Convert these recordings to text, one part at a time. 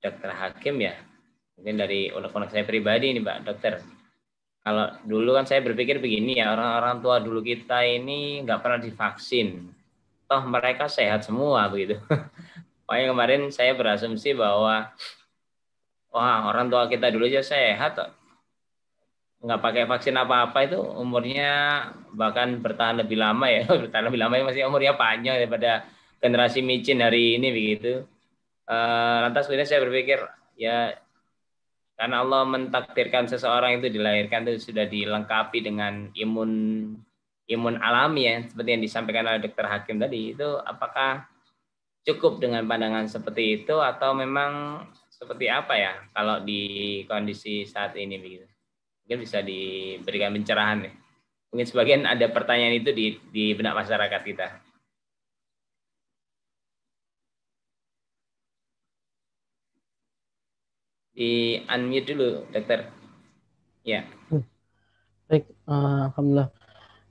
Dokter Hakim ya. Mungkin dari unek-unek saya pribadi nih Pak Dokter. Kalau dulu kan saya berpikir begini ya, orang-orang tua dulu kita ini nggak pernah divaksin. Toh mereka sehat semua begitu. Makanya kemarin saya berasumsi bahwa wah orang tua kita dulu aja sehat, nggak pakai vaksin apa-apa itu umurnya bahkan bertahan lebih lama ya. Bertahan lebih lama ya, masih umurnya panjang daripada generasi micin hari ini begitu. Lantas kemudian saya berpikir ya karena Allah mentakdirkan seseorang itu dilahirkan itu sudah dilengkapi dengan imun alami ya seperti yang disampaikan oleh Dokter Hakim tadi, itu apakah cukup dengan pandangan seperti itu atau memang seperti apa ya kalau di kondisi saat ini begitu? Mungkin bisa diberikan pencerahan ya. Mungkin sebagian ada pertanyaan itu di benak masyarakat kita. Di unmute dulu, dokter. Ya. Baik, alhamdulillah.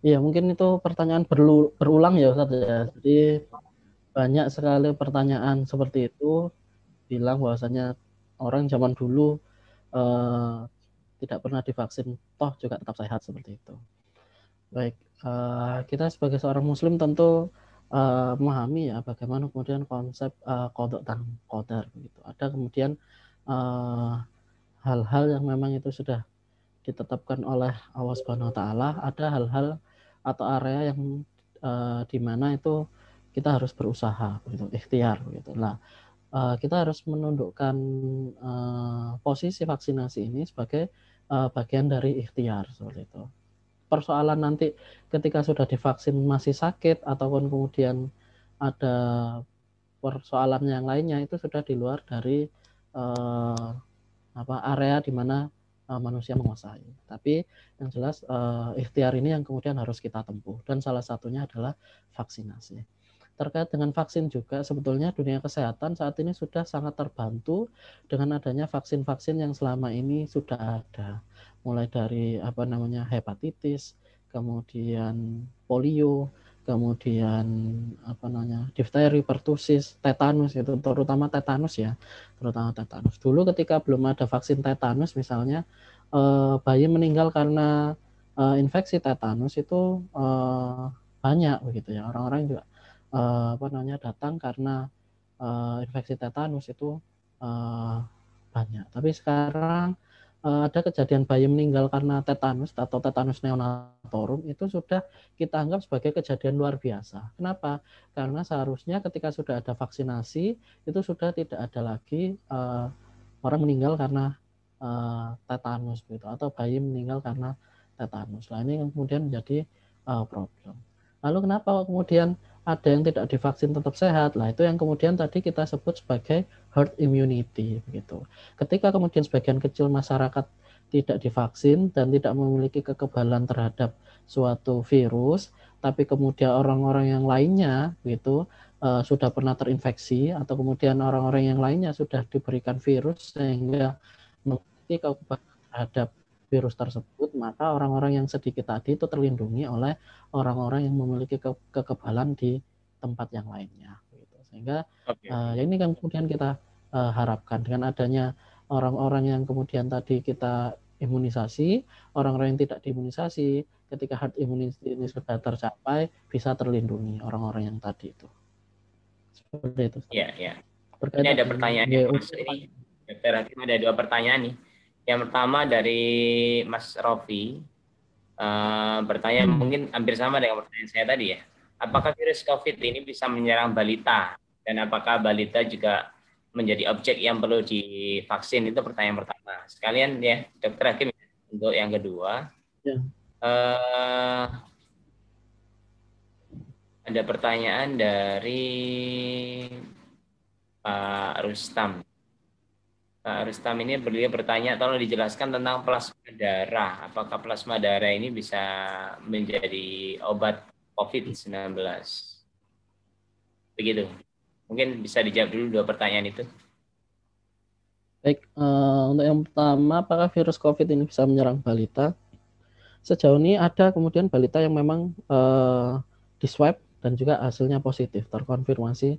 Iya, mungkin itu pertanyaan berulang ya Ustaz ya. Jadi banyak sekali pertanyaan seperti itu bilang bahwasanya orang zaman dulu tidak pernah divaksin, toh juga tetap sehat seperti itu. Baik, kita sebagai seorang Muslim tentu memahami ya bagaimana kemudian konsep qada dan qadar begitu. Ada kemudian hal-hal yang memang itu sudah ditetapkan oleh Allah Subhanahu wa taala, ada hal-hal atau area yang di mana itu kita harus berusaha begitu, ikhtiar begitu. Nah, kita harus menundukkan posisi vaksinasi ini sebagai bagian dari ikhtiar seperti itu. Persoalan nanti ketika sudah divaksin masih sakit ataupun kemudian ada persoalan yang lainnya itu sudah di luar dari area di mana manusia menguasai. Tapi yang jelas ikhtiar ini yang kemudian harus kita tempuh dan salah satunya adalah vaksinasi. Terkait dengan vaksin juga sebetulnya dunia kesehatan saat ini sudah sangat terbantu dengan adanya vaksin-vaksin yang selama ini sudah ada. Mulai dari hepatitis, kemudian polio, kemudian difteri, pertusis, tetanus, itu terutama tetanus ya, terutama tetanus. Dulu ketika belum ada vaksin tetanus misalnya, bayi meninggal karena infeksi tetanus itu banyak begitu ya. Orang-orang juga datang karena infeksi tetanus itu banyak. Tapi sekarang ada kejadian bayi meninggal karena tetanus atau tetanus neonatorum itu sudah kita anggap sebagai kejadian luar biasa. Kenapa? Karena seharusnya ketika sudah ada vaksinasi itu sudah tidak ada lagi orang meninggal karena tetanus gitu, atau bayi meninggal karena tetanus. Nah, ini yang kemudian menjadi problem. Lalu kenapa kemudian ada yang tidak divaksin tetap sehat? Nah, itu yang kemudian tadi kita sebut sebagai herd immunity begitu. Ketika kemudian sebagian kecil masyarakat tidak divaksin dan tidak memiliki kekebalan terhadap suatu virus, tapi kemudian orang-orang yang lainnya gitu sudah pernah terinfeksi, atau kemudian orang-orang yang lainnya sudah diberikan virus sehingga memiliki kekebalan terhadap virus tersebut, maka orang-orang yang sedikit tadi itu terlindungi oleh orang-orang yang memiliki kekebalan di tempat yang lainnya gitu. Sehingga ya ini kan kemudian kita harapkan dengan adanya orang-orang yang kemudian tadi kita imunisasi, orang-orang yang tidak diimunisasi, ketika herd immunity ini sudah tercapai, bisa terlindungi orang-orang yang tadi itu. Seperti itu. Iya, iya. Ini ada pertanyaan yang masuk ini. Dokter Hakim, ada 2 pertanyaan nih. Yang pertama dari Mas Rofi, bertanya mungkin hampir sama dengan pertanyaan saya tadi ya. Apakah virus COVID ini bisa menyerang balita? Dan apakah balita juga menjadi objek yang perlu divaksin? Itu pertanyaan pertama. Sekalian ya, Dokter Hakim, untuk yang kedua. Ya. Ada pertanyaan dari Pak Rustam. Pak Rustam ini beliau bertanya, tolong dijelaskan tentang plasma darah. Apakah plasma darah ini bisa menjadi obat COVID-19? Begitu. Mungkin bisa dijawab dulu 2 pertanyaan itu. Baik, untuk yang pertama, apakah virus COVID ini bisa menyerang balita? Sejauh ini ada kemudian balita yang memang di swab dan juga hasilnya positif, terkonfirmasi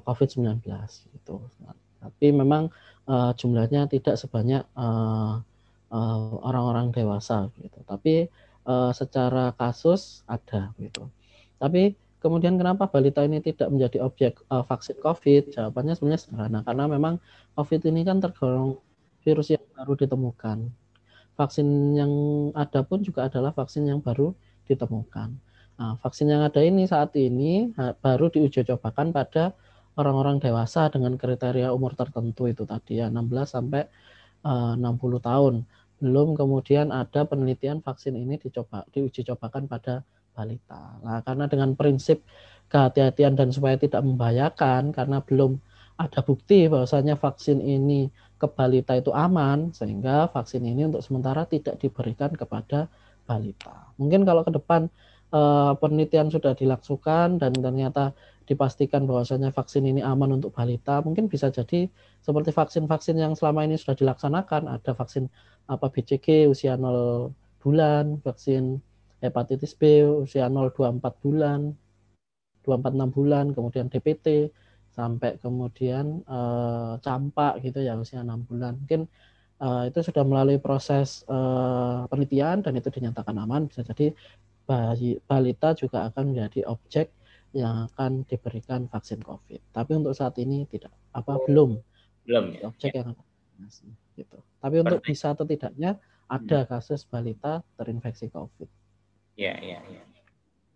COVID-19 gitu. Tapi memang jumlahnya tidak sebanyak orang-orang dewasa gitu. Tapi secara kasus ada gitu. Tapi kemudian kenapa balita ini tidak menjadi objek vaksin COVID? Jawabannya sebenarnya sederhana, karena memang COVID ini kan tergolong virus yang baru ditemukan. Vaksin yang ada pun juga adalah vaksin yang baru ditemukan. Nah, vaksin yang ada ini saat ini baru diuji cobakan pada orang-orang dewasa dengan kriteria umur tertentu itu tadi ya, 16 sampai 60 tahun. Belum kemudian ada penelitian vaksin ini diuji cobakan pada balita. Nah, karena dengan prinsip kehati-hatian dan supaya tidak membahayakan, karena belum ada bukti bahwasanya vaksin ini ke balita itu aman, sehingga vaksin ini untuk sementara tidak diberikan kepada balita. Mungkin kalau ke depan penelitian sudah dilakukan dan ternyata dipastikan bahwasanya vaksin ini aman untuk balita, mungkin bisa jadi seperti vaksin-vaksin yang selama ini sudah dilaksanakan, ada vaksin BCG usia 0 bulan, vaksin hepatitis B usia 0-24 bulan, 246 bulan, kemudian DPT sampai kemudian campak gitu ya usia 6 bulan. Mungkin itu sudah melalui proses penelitian dan itu dinyatakan aman, bisa jadi balita juga akan menjadi objek yang akan diberikan vaksin COVID. Tapi untuk saat ini tidak, belum ya. objek yang akan gitu. Tapi untuk bisa atau tidaknya ada kasus balita terinfeksi COVID. Ya.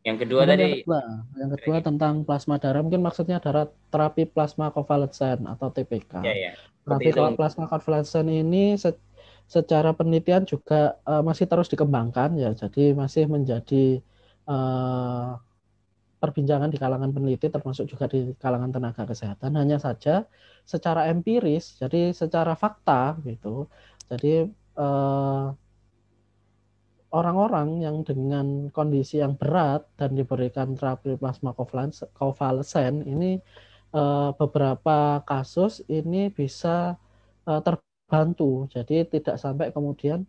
Yang kedua tadi. Yang kedua tentang plasma darah, mungkin maksudnya adalah terapi plasma konvalesen atau TPK. Ya. Terapi plasma konvalesen ini secara penelitian juga masih terus dikembangkan ya, jadi masih menjadi perbincangan di kalangan peneliti termasuk juga di kalangan tenaga kesehatan. Hanya saja secara empiris, jadi secara fakta gitu. Jadi orang-orang yang dengan kondisi yang berat dan diberikan terapi plasma konvalesen ini beberapa kasus ini bisa terbantu. Jadi tidak sampai kemudian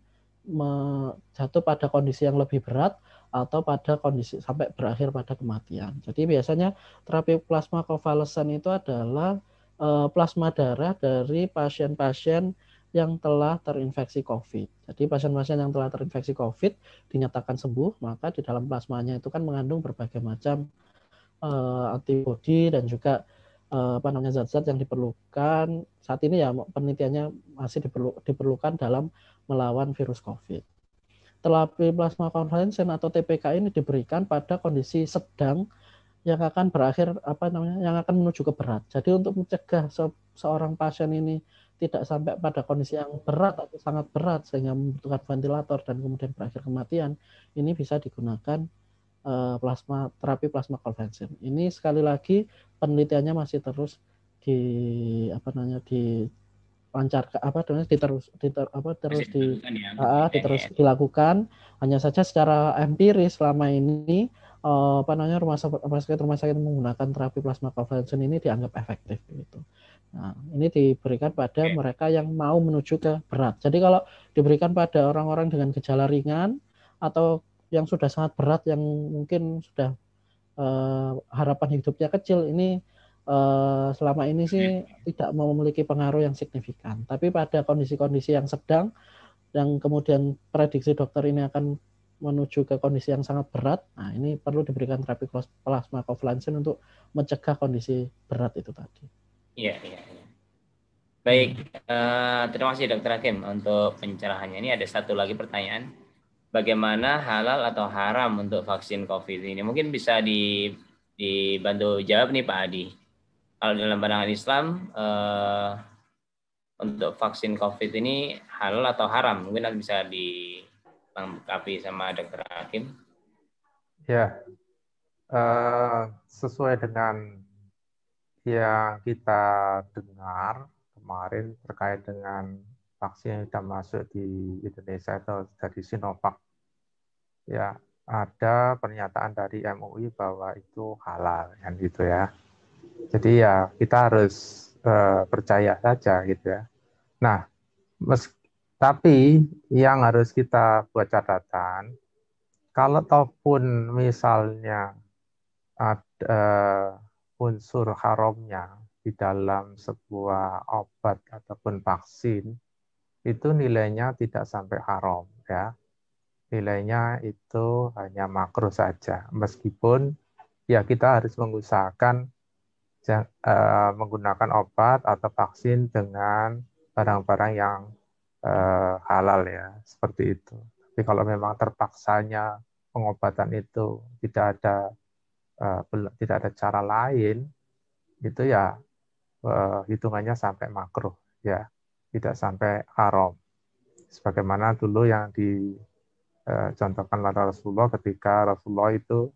jatuh pada kondisi yang lebih berat atau pada kondisi sampai berakhir pada kematian. Jadi biasanya terapi plasma konvalesen itu adalah plasma darah dari pasien-pasien yang telah terinfeksi COVID. Jadi pasien-pasien yang telah terinfeksi COVID dinyatakan sembuh, maka di dalam plasmanya itu kan mengandung berbagai macam antibodi dan juga zat-zat yang diperlukan saat ini ya, penelitiannya masih diperlukan dalam melawan virus COVID. Terapi plasma konvalesen atau TPK ini diberikan pada kondisi sedang yang akan berakhir yang akan menuju ke berat. Jadi untuk mencegah seorang pasien ini tidak sampai pada kondisi yang berat atau sangat berat sehingga membutuhkan ventilator dan kemudian berakhir kematian, ini bisa digunakan terapi plasma konvalesen. Ini sekali lagi penelitiannya masih terus dilakukan. Hanya saja secara empiris selama ini rumah sakit menggunakan terapi plasma konvalesen ini dianggap efektif gitu. Nah, ini diberikan pada mereka yang mau menuju ke berat. Jadi kalau diberikan pada orang-orang dengan gejala ringan atau yang sudah sangat berat, yang mungkin sudah harapan hidupnya kecil, ini selama ini sih tidak memiliki pengaruh yang signifikan. Tapi pada kondisi-kondisi yang sedang, yang kemudian prediksi dokter ini akan menuju ke kondisi yang sangat berat, nah ini perlu diberikan terapi plasma konvalesen untuk mencegah kondisi berat itu tadi. Iya. Baik, terima kasih Dr. Hakim untuk pencerahannya. Ini ada satu lagi pertanyaan. Bagaimana halal atau haram untuk vaksin COVID ini? Mungkin bisa dibantu jawab nih Pak Adi. Kalau dalam pandangan Islam, untuk vaksin COVID ini halal atau haram? Mungkin nanti bisa dilengkapi sama Dr. Hakim. Ya, sesuai dengan yang kita dengar kemarin terkait dengan vaksin yang sudah masuk di Indonesia atau dari Sinovac, ya ada pernyataan dari MUI bahwa itu halal, kan gitu ya. Jadi ya kita harus percaya saja gitu ya. Nah, tapi yang harus kita buat catatan, kalau misalnya ada unsur haramnya di dalam sebuah obat ataupun vaksin itu nilainya tidak sampai haram ya. Nilainya itu hanya makruh saja. Meskipun ya kita harus mengusahakan menggunakan obat atau vaksin dengan barang-barang yang halal ya, seperti itu. Tapi kalau memang terpaksanya pengobatan itu tidak ada cara lain, itu ya hitungannya sampai makruh ya, tidak sampai haram. Sebagaimana dulu yang dicontohkan oleh Rasulullah ketika Rasulullah itu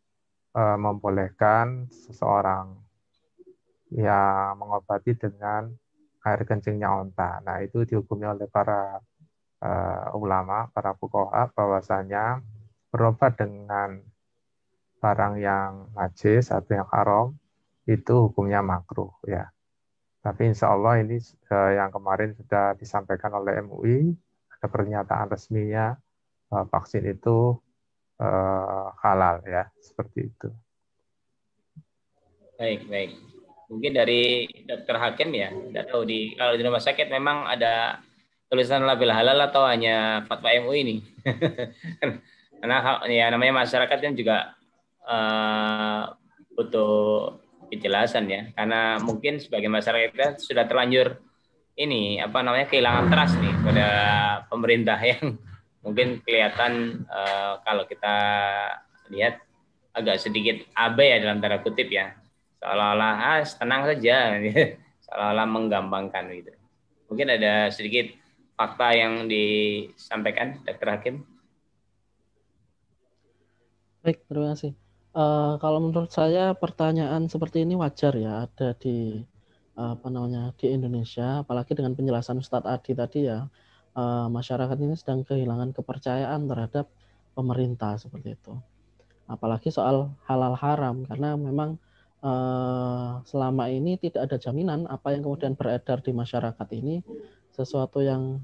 membolehkan seseorang yang mengobati dengan air kencingnya onta. Nah, itu dihukumi oleh para ulama, para fuqaha, bahwasanya berobat dengan barang yang najis atau yang haram itu hukumnya makruh ya. Tapi insya Allah ini yang kemarin sudah disampaikan oleh MUI, ada pernyataan resminya vaksin itu halal ya, seperti itu. Baik. Mungkin dari Dokter Hakim ya, tidak tahu kalau di rumah sakit memang ada tulisan label halal atau hanya fatwa MUI ini. Karena ya namanya masyarakat kan juga butuh kejelasan ya, karena mungkin sebagai masyarakat kita sudah terlanjur kehilangan trust nih pada pemerintah yang mungkin kelihatan kalau kita lihat agak sedikit abai ya dalam tanda kutip ya, seolah-olah tenang saja, seolah-olah menggampangkan gitu. Mungkin ada sedikit fakta yang disampaikan Dr. Hakim. Baik, terima kasih. Kalau menurut saya pertanyaan seperti ini wajar ya ada di di Indonesia, apalagi dengan penjelasan Ustadz Adi tadi ya, masyarakat ini sedang kehilangan kepercayaan terhadap pemerintah seperti itu. Apalagi soal halal haram, karena memang selama ini tidak ada jaminan apa yang kemudian beredar di masyarakat ini sesuatu yang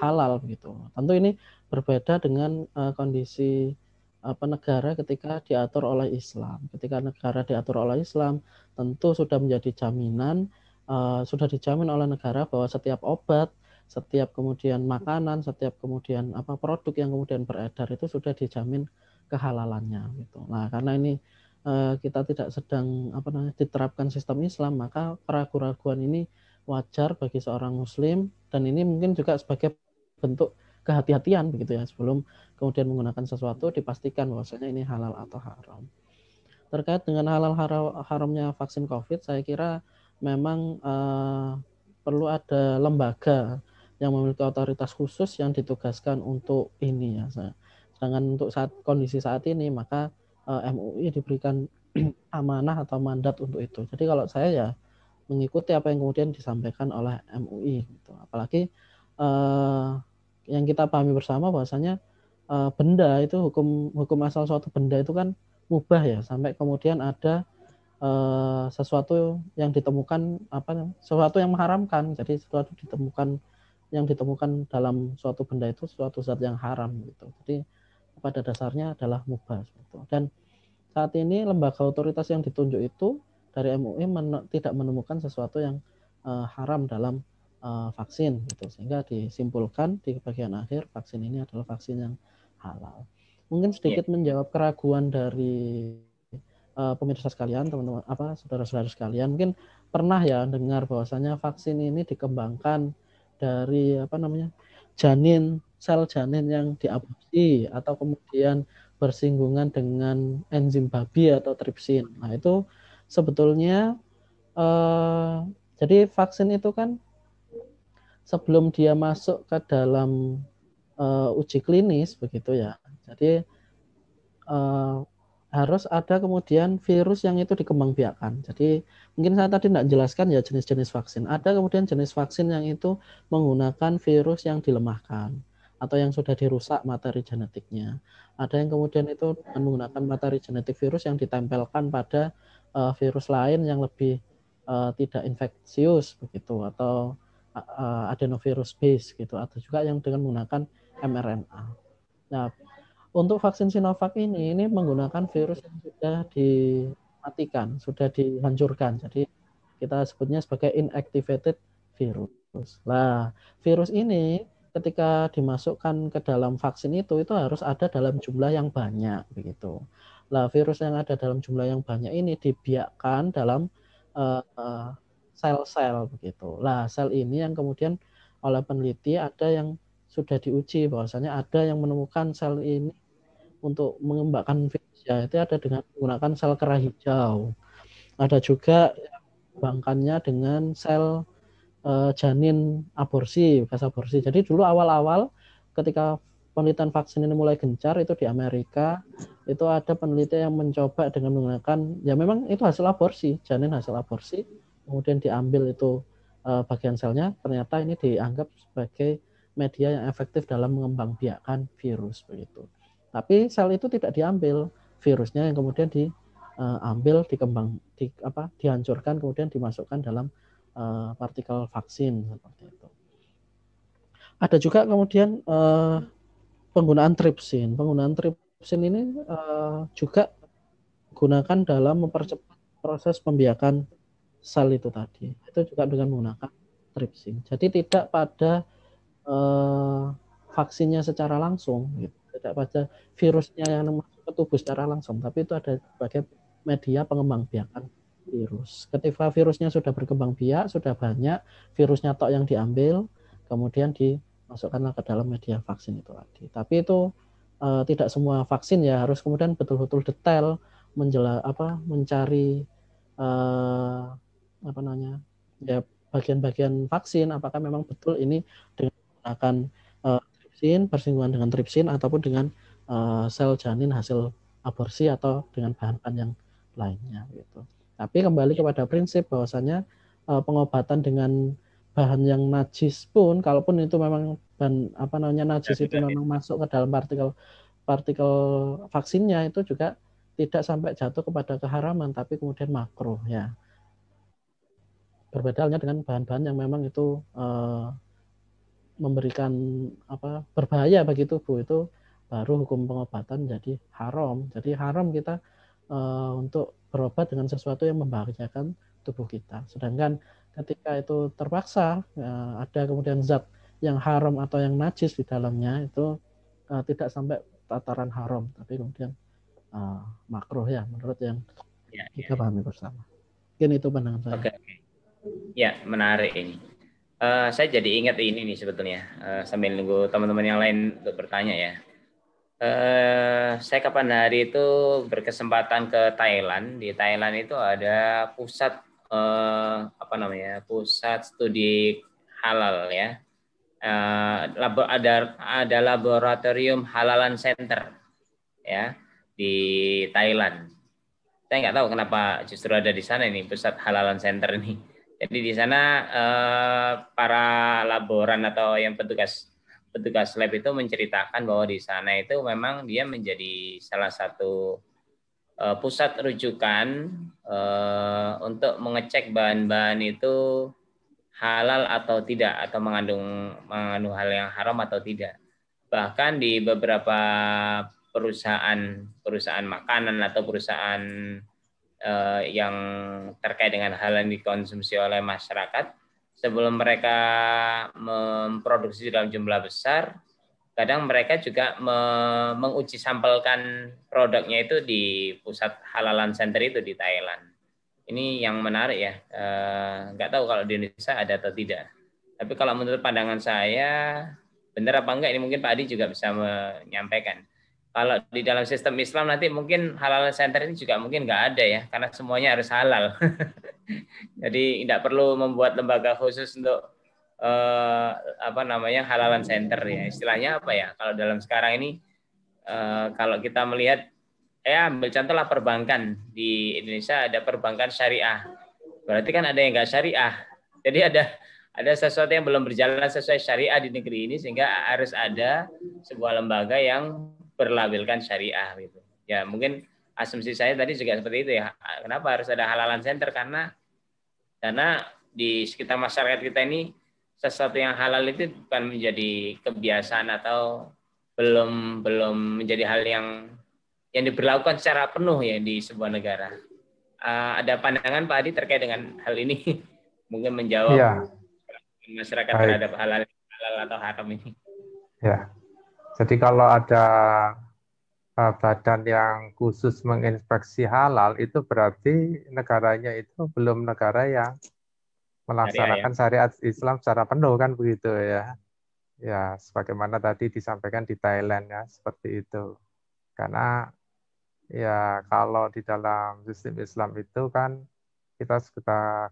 halal gitu. Tentu ini berbeda dengan kondisi negara ketika diatur oleh Islam. Ketika negara diatur oleh Islam, tentu sudah menjadi jaminan, sudah dijamin oleh negara bahwa setiap obat, setiap kemudian makanan, setiap kemudian produk yang kemudian beredar itu sudah dijamin kehalalannya gitu. Nah, karena ini kita tidak sedang diterapkan sistem Islam, maka keraguan-keraguan ini wajar bagi seorang Muslim, dan ini mungkin juga sebagai bentuk kehati-hatian begitu ya, sebelum kemudian menggunakan sesuatu dipastikan bahwasanya ini halal atau haram. Terkait dengan halal haramnya vaksin COVID, saya kira memang perlu ada lembaga yang memiliki otoritas khusus yang ditugaskan untuk ini ya. Sedangkan untuk kondisi saat ini, maka MUI diberikan amanah atau mandat untuk itu. Jadi kalau saya ya mengikuti apa yang kemudian disampaikan oleh MUI gitu. Apalagi yang kita pahami bersama bahwasanya benda itu hukum asal suatu benda itu kan mubah ya, sampai kemudian ada sesuatu yang ditemukan sesuatu yang mengharamkan. Jadi sesuatu yang ditemukan dalam suatu benda itu suatu zat yang haram gitu. Jadi pada dasarnya adalah mubah gitu. Dan saat ini lembaga otoritas yang ditunjuk itu dari MUI tidak menemukan sesuatu yang haram dalam vaksin gitu, sehingga disimpulkan di bagian akhir vaksin ini adalah vaksin yang halal. Mungkin sedikit menjawab keraguan dari pemirsa sekalian, teman-teman saudara-saudara sekalian, mungkin pernah ya dengar bahwasanya vaksin ini dikembangkan dari sel janin yang diaborsi atau kemudian bersinggungan dengan enzim babi atau tripsin. Nah, itu sebetulnya jadi vaksin itu kan sebelum dia masuk ke dalam uji klinis begitu ya. Jadi harus ada kemudian virus yang itu dikembangbiakkan. Jadi mungkin saya tadi tidak jelaskan ya jenis-jenis vaksin. Ada kemudian jenis vaksin yang itu menggunakan virus yang dilemahkan atau yang sudah dirusak materi genetiknya. Ada yang kemudian itu menggunakan materi genetik virus yang ditempelkan pada virus lain yang lebih tidak infeksius begitu, atau adenovirus base gitu, atau juga yang dengan menggunakan mRNA. Nah, untuk vaksin Sinovac ini menggunakan virus yang sudah dimatikan, sudah dihancurkan. Jadi Kita sebutnya sebagai inactivated virus. Nah, virus ini ketika dimasukkan ke dalam vaksin itu harus ada dalam jumlah yang banyak begitu. Nah, virus yang ada dalam jumlah yang banyak ini dibiakkan dalam sel-sel begitu. Nah, sel ini yang kemudian oleh peneliti ada yang sudah diuji bahwasanya ada yang menemukan sel ini untuk mengembangkan virus ya itu ada dengan menggunakan sel kera hijau. Ada juga mengembangkannya dengan sel janin aborsi, bekas aborsi. Jadi dulu awal-awal ketika penelitian vaksin ini mulai gencar itu di Amerika, itu ada peneliti yang mencoba dengan menggunakan, ya memang itu hasil aborsi, janin hasil aborsi, kemudian diambil itu bagian selnya, ternyata ini dianggap sebagai media yang efektif dalam mengembangbiakkan virus begitu. Tapi sel itu tidak diambil, virusnya yang kemudian diambil, dihancurkan, kemudian dimasukkan dalam partikel vaksin seperti itu. Ada juga kemudian penggunaan tripsin. Penggunaan tripsin ini juga digunakan dalam mempercepat proses pembiakan sel itu tadi. Itu juga dengan menggunakan tripsin. Jadi tidak pada vaksinnya secara langsung, gitu. Tidak pada virusnya yang masuk ke tubuh secara langsung, tapi itu ada sebagai media pengembangbiakan virus. Ketika virusnya sudah berkembang biak, sudah banyak, virusnya tok yang diambil, kemudian dimasukkanlah ke dalam media vaksin itu tadi. Tapi itu tidak semua vaksin ya harus kemudian betul-betul detail mencari bagian-bagian vaksin apakah memang betul ini dengan menggunakan tripsin, bersinggungan dengan tripsin ataupun dengan sel janin hasil aborsi atau dengan bahan-bahan yang lainnya gitu. Tapi kembali kepada prinsip bahwasanya pengobatan dengan bahan yang najis pun, kalaupun itu memang bahan najis itu memang masuk ke dalam partikel vaksinnya, itu juga tidak sampai jatuh kepada keharaman, tapi kemudian makruh ya. Berbeda halnya dengan bahan-bahan yang memang itu memberikan berbahaya bagi tubuh, itu baru hukum pengobatan jadi haram. Jadi haram kita untuk berobat dengan sesuatu yang membahayakan tubuh kita. Sedangkan ketika itu terpaksa ada kemudian zat yang haram atau yang najis di dalamnya, itu tidak sampai tataran haram, tapi kemudian makruh ya menurut yang kita pahami bersama. Mungkin itu pandangan saya. Oke. Ya, menarik ini. Saya jadi ingat ini nih sebetulnya sambil nunggu teman-teman yang lain untuk bertanya ya. Saya kapan hari itu berkesempatan ke Thailand. Di Thailand itu ada pusat pusat studi halal ya. Ada laboratorium halalan center ya di Thailand. Saya nggak tahu kenapa justru ada di sana ini pusat halalan center ini. Jadi di sana para laboran atau yang petugas lab itu menceritakan bahwa di sana itu memang dia menjadi salah satu pusat rujukan untuk mengecek bahan-bahan itu halal atau tidak, atau mengandung hal yang haram atau tidak. Bahkan di beberapa perusahaan makanan atau perusahaan yang terkait dengan hal yang dikonsumsi oleh masyarakat, sebelum mereka memproduksi dalam jumlah besar, kadang mereka juga menguji sampelkan produknya itu di pusat halalan center itu di Thailand. Ini yang menarik ya. Nggak tahu kalau di Indonesia ada atau tidak. Tapi kalau menurut pandangan saya, benar apa enggak, ini mungkin Pak Adi juga bisa menyampaikan. Kalau di dalam sistem Islam nanti mungkin halal center ini juga mungkin nggak ada ya, karena semuanya harus halal. Jadi tidak perlu membuat lembaga khusus untuk halalan center ya. Istilahnya apa ya? Kalau dalam sekarang ini kalau kita melihat ambil contohlah perbankan di Indonesia, ada perbankan syariah. Berarti kan ada yang nggak syariah. Jadi ada sesuatu yang belum berjalan sesuai syariah di negeri ini, sehingga harus ada sebuah lembaga yang berlabelkan syariah gitu. Ya mungkin asumsi saya tadi juga seperti itu ya. Kenapa harus ada halalan center? Karena di sekitar masyarakat kita ini sesuatu yang halal itu bukan menjadi kebiasaan atau belum menjadi hal yang diberlakukan secara penuh ya di sebuah negara. ada pandangan Pak Adi terkait dengan hal ini? Mungkin menjawab Iya, masyarakat baik. terhadap halal atau haram ini. Ya. Jadi kalau ada badan yang khusus menginspeksi halal, itu berarti negaranya itu belum negara yang Syariah ya. melaksanakan syariat Islam secara penuh, kan begitu ya. Ya, sebagaimana tadi disampaikan di Thailand ya, seperti itu. Karena ya kalau di dalam sistem Islam itu kan kita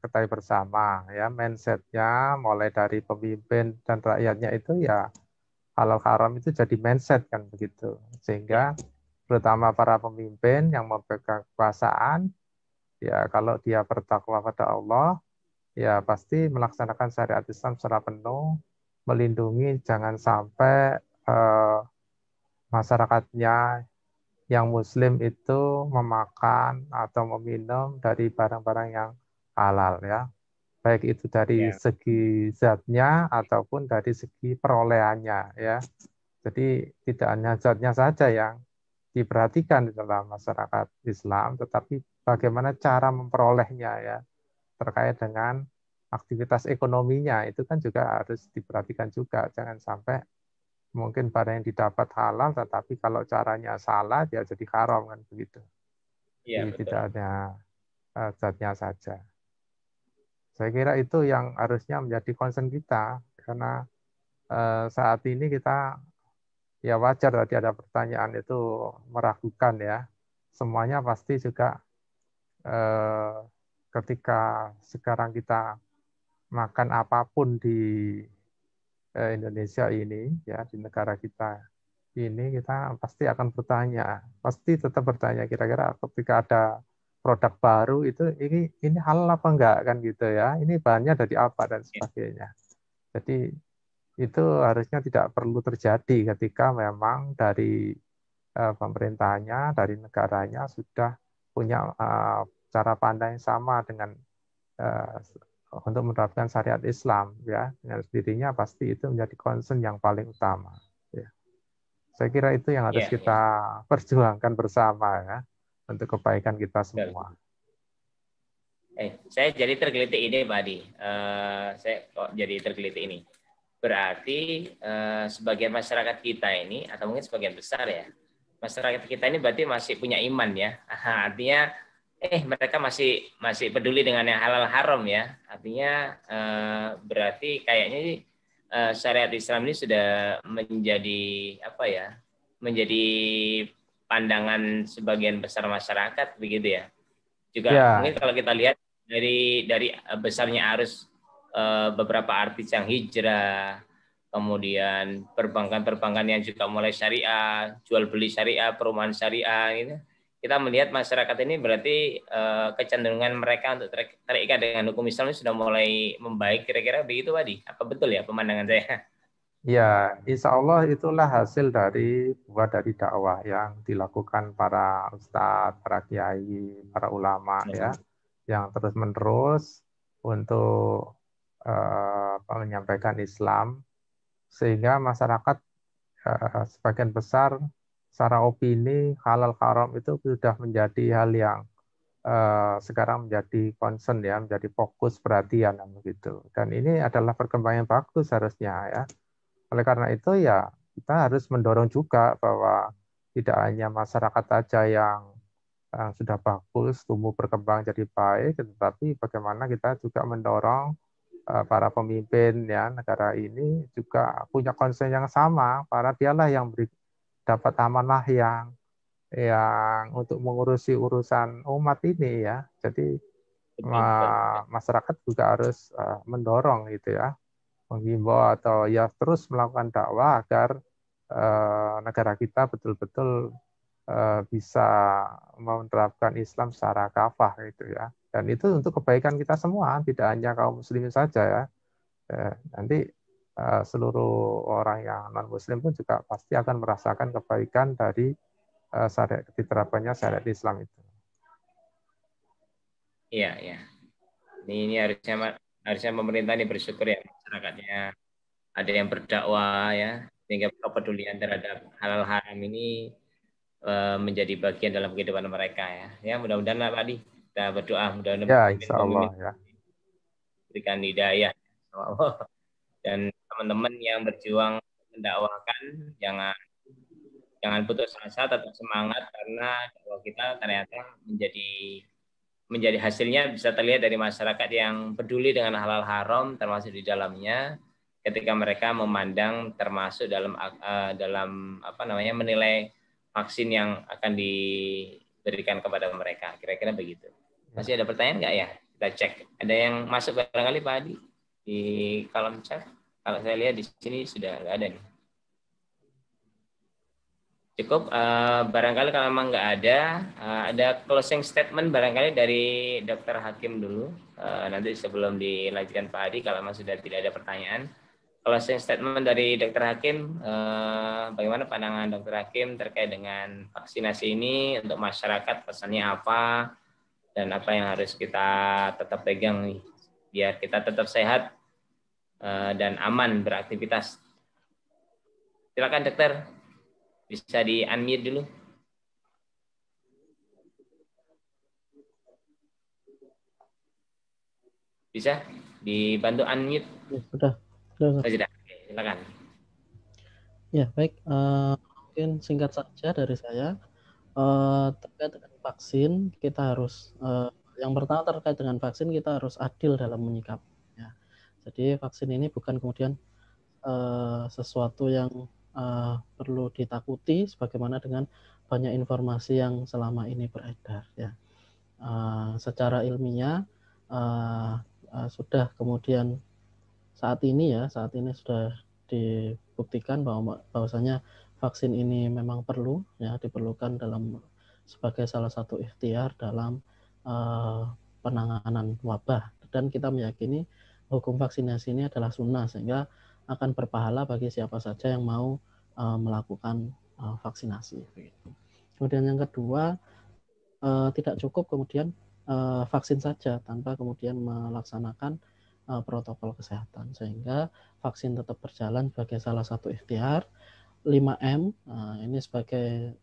ketahui bersama ya, mindsetnya mulai dari pemimpin dan rakyatnya itu ya halal haram itu jadi mindset kan begitu. Ya. Sehingga terutama para pemimpin yang memegang kekuasaan, ya kalau dia bertakwa pada Allah, ya pasti melaksanakan syariat Islam secara penuh, melindungi jangan sampai masyarakatnya yang Muslim itu memakan atau meminum dari barang-barang yang halal ya, baik itu dari Ya. segi zatnya ataupun dari segi perolehannya ya. Jadi tidak hanya zatnya saja yang diperhatikan di dalam masyarakat Islam, tetapi bagaimana cara memperolehnya ya, terkait dengan aktivitas ekonominya itu kan juga harus diperhatikan juga. Jangan sampai mungkin barang yang didapat halal, tetapi kalau caranya salah ya jadi haram kan begitu. Iya, Jadi betul. tidak hanya zatnya saja. Saya kira itu yang harusnya menjadi concern kita, karena saat ini kita ya wajar tadi ada pertanyaan itu meragukan ya. Semuanya pasti juga ketika sekarang kita makan apapun di Indonesia ini ya, di negara kita ini, kita pasti akan bertanya, pasti tetap bertanya kira-kira ketika ada produk baru itu ini halal apa enggak kan gitu ya, ini bahannya dari apa dan sebagainya. Jadi itu harusnya tidak perlu terjadi ketika memang dari pemerintahnya, dari negaranya sudah punya cara pandang yang sama dengan untuk menerapkan syariat Islam ya, dengan sendirinya pasti itu menjadi concern yang paling utama ya. Saya kira itu yang harus Iya, kita iya. perjuangkan bersama ya, untuk kebaikan kita Betul. semua. Saya jadi tergelitik ini Pak Adi. Saya kok jadi tergelitik ini. Berarti sebagian masyarakat kita ini, atau mungkin sebagian besar ya, masyarakat kita ini berarti masih punya iman ya. Artinya mereka masih peduli dengan yang halal haram ya. Artinya berarti kayaknya syariat Islam ini sudah menjadi apa ya? Menjadi pandangan sebagian besar masyarakat begitu ya. Juga Ya, mungkin kalau kita lihat dari besarnya arus beberapa artis yang hijrah, kemudian perbankan-perbankan yang juga mulai syariah, jual beli syariah, perumahan syariah gitu. Kita melihat masyarakat ini berarti kecenderungan mereka untuk terikat dengan hukum Islam ini sudah mulai membaik, kira-kira begitu Pak Di? Apa betul ya pemandangan saya? ya, insya Allah itulah hasil dari buah dari dakwah yang dilakukan para ustadz, para kiai, para ulama ya, yang terus-menerus untuk menyampaikan Islam, sehingga masyarakat sebagian besar secara opini halal haram itu sudah menjadi hal yang sekarang menjadi concern ya, menjadi fokus perhatian begitu. Dan ini adalah perkembangan yang bagus harusnya ya. Oleh karena itu ya kita harus mendorong juga bahwa tidak hanya masyarakat saja yang sudah bagus, tumbuh berkembang jadi baik, tetapi bagaimana kita juga mendorong para pemimpin ya negara ini juga punya concern yang sama, karena dialah yang dapat amanah yang untuk mengurusi urusan umat ini ya. Jadi Betul, betul, betul. masyarakat juga harus mendorong gitu ya, menghimbau atau ya terus melakukan dakwah agar negara kita betul-betul bisa menerapkan Islam secara kafah gitu ya. Dan itu untuk kebaikan kita semua, tidak hanya kaum muslimin saja ya. Nanti seluruh orang yang non-muslim pun juga pasti akan merasakan kebaikan dari syariat, diterapkannya syariat Islam itu. Iya, iya. Ini harusnya pemerintah ini bersyukur ya masyarakatnya ada yang berdakwah ya, sehingga kepedulian terhadap halal haram ini menjadi bagian dalam kehidupan mereka ya. Ya mudah-mudahan Pak Adi Kita berdoa mudah-mudahan Ya, insya Allah pemimpin-pemimpin ya. berikan hidayah. Dan teman-teman yang berjuang mendakwahkan, jangan putus asa, tetap semangat karena dakwah kita ternyata menjadi hasilnya bisa terlihat dari masyarakat yang peduli dengan halal haram termasuk di dalamnya ketika mereka memandang termasuk dalam menilai vaksin yang akan diberikan kepada mereka. Kira-kira begitu. Masih ada pertanyaan nggak ya? Kita cek. Ada yang masuk barangkali Pak Adi di kolom chat? Kalau saya lihat di sini sudah nggak ada nih. Cukup, barangkali kalau memang nggak ada closing statement barangkali dari Dr. Hakim dulu. Nanti sebelum dilanjutkan Pak Adi, kalau memang sudah tidak ada pertanyaan. Closing statement dari Dr. Hakim, bagaimana pandangan Dr. Hakim terkait dengan vaksinasi ini untuk masyarakat, pesannya apa, dan apa yang harus kita tetap pegang nih, biar kita tetap sehat dan aman beraktivitas. Silakan Dokter. Bisa di-unmute dulu. Bisa dibantu unmute? Ya, sudah. Sudah. Oke, silakan. Ya, baik. Mungkin singkat saja dari saya. Terkait dengan vaksin, kita harus yang pertama terkait dengan vaksin kita harus adil dalam menyikapinya. Jadi vaksin ini bukan kemudian sesuatu yang perlu ditakuti sebagaimana dengan banyak informasi yang selama ini beredar ya. Secara ilmiah sudah kemudian saat ini sudah dibuktikan bahwasanya vaksin ini memang perlu ya, diperlukan sebagai salah satu ikhtiar dalam penanganan wabah, dan kita meyakini hukum vaksinasi ini adalah sunnah sehingga akan berpahala bagi siapa saja yang mau melakukan vaksinasi. Kemudian yang kedua, tidak cukup kemudian vaksin saja tanpa kemudian melaksanakan protokol kesehatan, sehingga vaksin tetap berjalan sebagai salah satu ikhtiar. 5M ini sebagai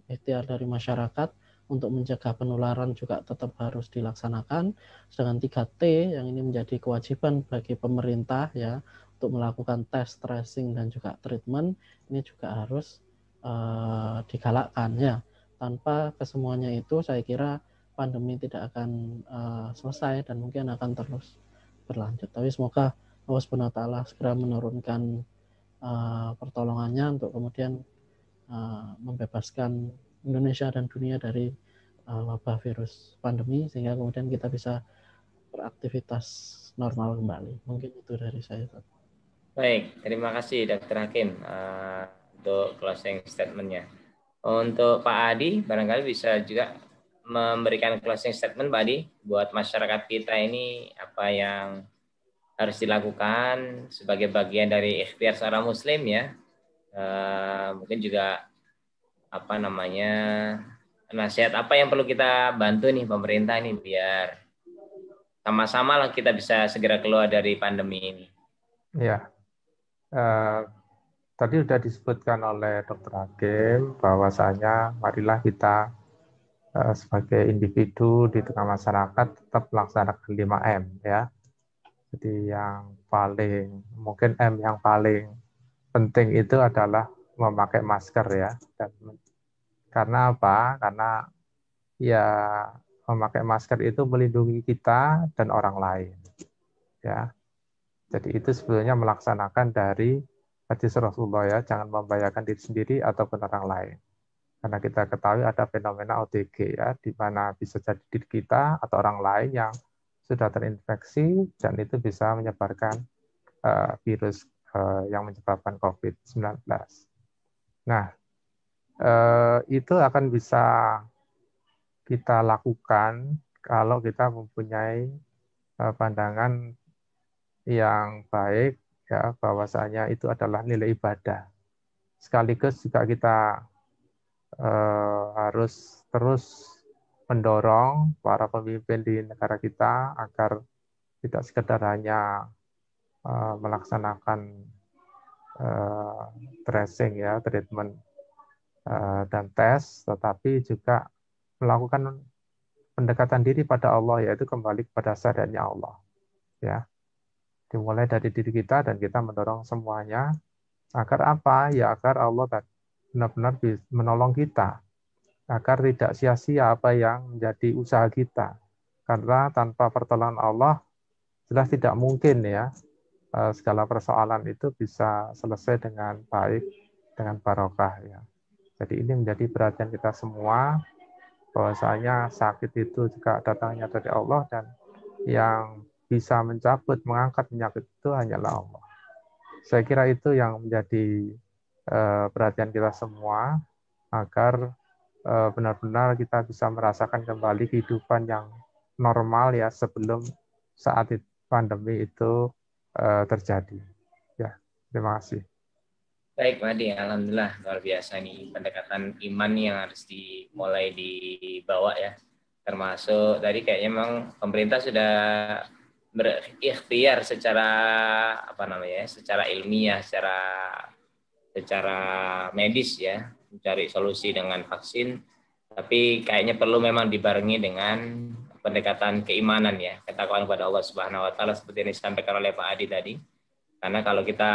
ikhtiar dari masyarakat untuk mencegah penularan juga tetap harus dilaksanakan. Sedangkan 3T yang ini menjadi kewajiban bagi pemerintah ya untuk melakukan tes, tracing dan juga treatment, ini juga harus digalakkan ya. Tanpa kesemuanya itu saya kira pandemi tidak akan selesai dan mungkin akan terus berlanjut. Tapi semoga Allah SWT segera menurunkan pertolongannya untuk kemudian membebaskan Indonesia dan dunia dari wabah virus pandemi sehingga kemudian kita bisa beraktivitas normal kembali. Mungkin itu dari saya. Baik, terima kasih Dr. Hakim untuk closing statement-nya. Untuk Pak Adi, barangkali bisa juga memberikan closing statement Pak Adi buat masyarakat kita ini apa yang harus dilakukan sebagai bagian dari ikhtiar seorang Muslim ya. Mungkin juga nasihat apa yang perlu kita bantu nih pemerintah ini biar sama-sama lah kita bisa segera keluar dari pandemi ini. Ya, tadi sudah disebutkan oleh Dr. Hakim bahwasanya marilah kita sebagai individu di tengah masyarakat tetap melaksanakan 5M ya. Jadi yang mungkin M yang paling penting itu adalah memakai masker ya. Dan karena apa? Karena ya memakai masker itu melindungi kita dan orang lain. Ya. Jadi itu sebetulnya melaksanakan dari hadis Rasulullah ya, jangan membahayakan diri sendiri ataupun orang lain. Karena kita ketahui ada fenomena OTG ya, di mana bisa jadi diri kita atau orang lain yang sudah terinfeksi dan itu bisa menyebarkan virus yang menyebabkan COVID-19. Nah, itu akan bisa kita lakukan kalau kita mempunyai pandangan yang baik ya, bahwasanya itu adalah nilai ibadah. Sekaligus juga kita harus terus mendorong para pemimpin di negara kita agar tidak sekedar hanya melaksanakan tracing ya, treatment dan tes, tetapi juga melakukan pendekatan diri pada Allah, yaitu kembali kepada syariatnya Allah. Ya, dimulai dari diri kita dan kita mendorong semuanya agar apa? Ya agar Allah benar-benar menolong kita, agar tidak sia-sia apa yang menjadi usaha kita. Karena tanpa pertolongan Allah jelas tidak mungkin ya segala persoalan itu bisa selesai dengan baik, dengan barokah ya. Jadi ini menjadi perhatian kita semua, bahwasanya sakit itu juga datangnya dari Allah dan yang bisa mencabut, mengangkat penyakit itu hanyalah Allah. Saya kira itu yang menjadi perhatian kita semua, agar benar-benar kita bisa merasakan kembali kehidupan yang normal ya sebelum saat pandemi itu terjadi. Ya, terima kasih. Baik, Pak Adi, alhamdulillah luar biasa nih pendekatan iman yang harus dimulai dibawa ya. Termasuk tadi kayaknya memang pemerintah sudah berikhtiar secara secara ilmiah, secara medis ya, mencari solusi dengan vaksin. Tapi kayaknya perlu memang dibarengi dengan pendekatan keimanan ya, ketakwaan kepada Allah Subhanahu wa taala seperti yang disampaikan oleh Pak Adi tadi. Karena kalau kita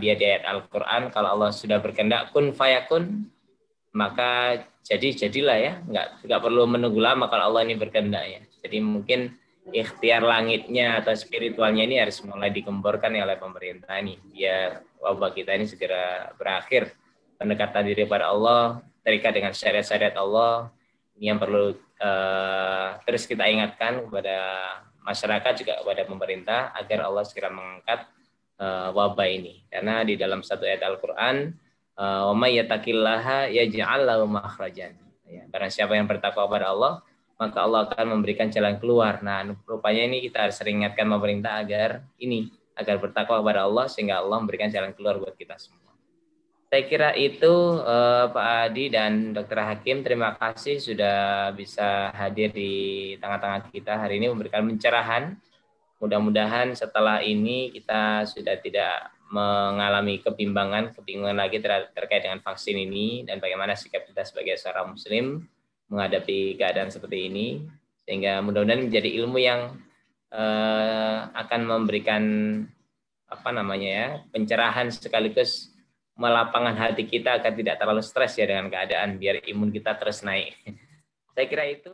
lihat di ayat Al-Qur'an, kalau Allah sudah berkehendak kun fayakun, maka jadilah ya, nggak perlu menunggu lama kalau Allah ini berkehendak ya. Jadi mungkin ikhtiar langitnya atau spiritualnya ini harus mulai digemborkan oleh pemerintah ini biar wabah kita ini segera berakhir. Pendekatan diri pada Allah, terikat dengan syariat-syariat Allah, ini yang perlu terus kita ingatkan kepada masyarakat juga kepada pemerintah agar Allah segera mengangkat wabah ini. Karena di dalam satu ayat Al-Qur'an, wa may yattaqillaha yaj'al lahu makhrajan. Ya, barang siapa yang bertakwa kepada Allah, maka Allah akan memberikan jalan keluar. Nah, rupanya ini kita harus sering ingatkan pemerintah agar bertakwa kepada Allah sehingga Allah memberikan jalan keluar buat kita semua. Saya kira itu Pak Adi dan Dr. Hakim, terima kasih sudah bisa hadir di tengah-tengah kita hari ini memberikan pencerahan. Mudah-mudahan setelah ini kita sudah tidak mengalami kebingungan lagi terkait dengan vaksin ini dan bagaimana sikap kita sebagai seorang muslim menghadapi keadaan seperti ini, sehingga mudah-mudahan menjadi ilmu yang akan memberikan pencerahan sekaligus melapangkan hati kita agar tidak terlalu stres ya dengan keadaan, biar imun kita terus naik. Saya kira itu.